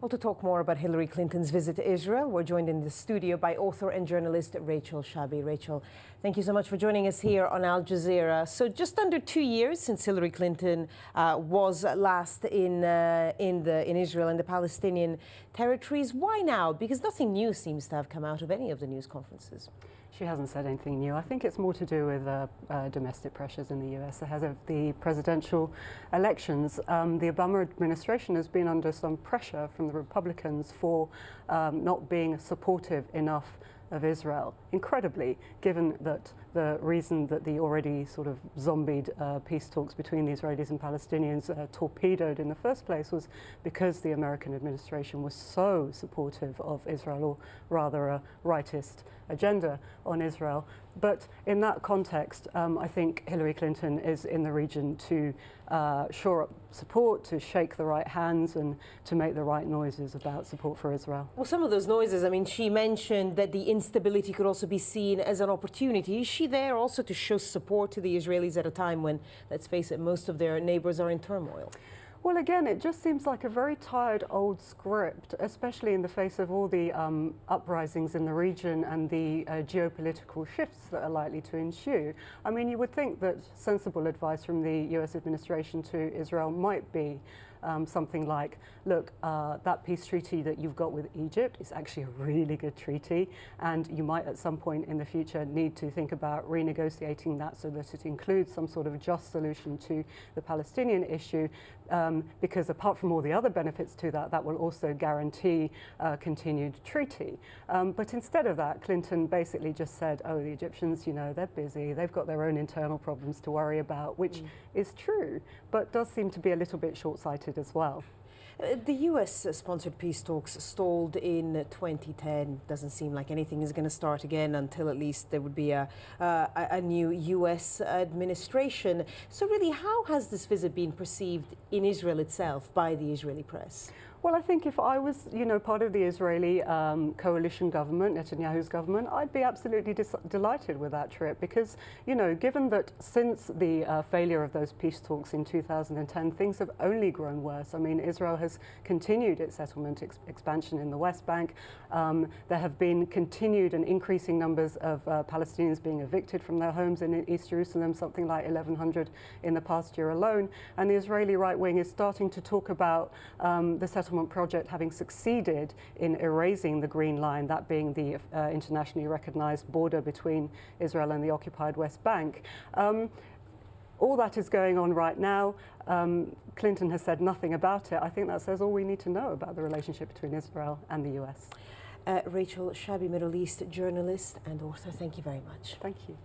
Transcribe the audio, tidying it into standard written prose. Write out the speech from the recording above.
Well, to talk more about Hillary Clinton's visit to Israel, we're joined in the studio by author and journalist Rachel Shabi. Rachel, thank you so much for joining us here on Al Jazeera. So just under 2 years since Hillary Clinton was last in Israel and the Palestinian territories. Why now? Because nothing new seems to have come out of any of the news conferences. She hasn't said anything new. I think it's more to do with domestic pressures in the US ahead of the presidential elections. The Obama administration has been under some pressure from the Republicans for not being supportive enough of Israel, incredibly, given that the reason that the already sort of zombied peace talks between the Israelis and Palestinians torpedoed in the first place was because the American administration was so supportive of Israel, or rather a rightist agenda on Israel. But in that context, I think Hillary Clinton is in the region to shore up support, to shake the right hands and to make the right noises about support for Israel. Well, some of those noises, I mean, she mentioned that the instability could also be seen as an opportunity. Is she there also to show support to the Israelis at a time when, let's face it, most of their neighbors are in turmoil? Well, again, it just seems like a very tired old script, especially in the face of all the uprisings in the region and the geopolitical shifts that are likely to ensue. I mean, you would think that sensible advice from the US administration to Israel might be something like, look, that peace treaty that you've got with Egypt is actually a really good treaty, and you might at some point in the future need to think about renegotiating that so that it includes some sort of just solution to the Palestinian issue, because apart from all the other benefits to that, that will also guarantee continued treaty. But instead of that, Clinton basically just said, oh, the Egyptians, you know, they're busy, they've got their own internal problems to worry about, which is true, but does seem to be a little bit short-sighted as well. The US-sponsored peace talks stalled in 2010. Doesn't seem like anything is going to start again until at least there would be a new US administration. So really, how has this visit been perceived in Israel itself by the Israeli press? Well, I think if I was, you know, part of the Israeli coalition government, Netanyahu's government, I'd be absolutely delighted with that trip because, you know, given that since the failure of those peace talks in 2010, things have only grown worse. I mean, Israel has continued its settlement expansion in the West Bank. There have been continued and increasing numbers of Palestinians being evicted from their homes in East Jerusalem, something like 1,100 in the past year alone. And the Israeli right wing is starting to talk about the settlement project having succeeded in erasing the Green Line, that being the internationally recognized border between Israel and the occupied West Bank. All that is going on right now. Clinton has said nothing about it. I think that says all we need to know about the relationship between Israel and the US. Rachel Shabi, Middle East journalist and author, thank you very much. Thank you.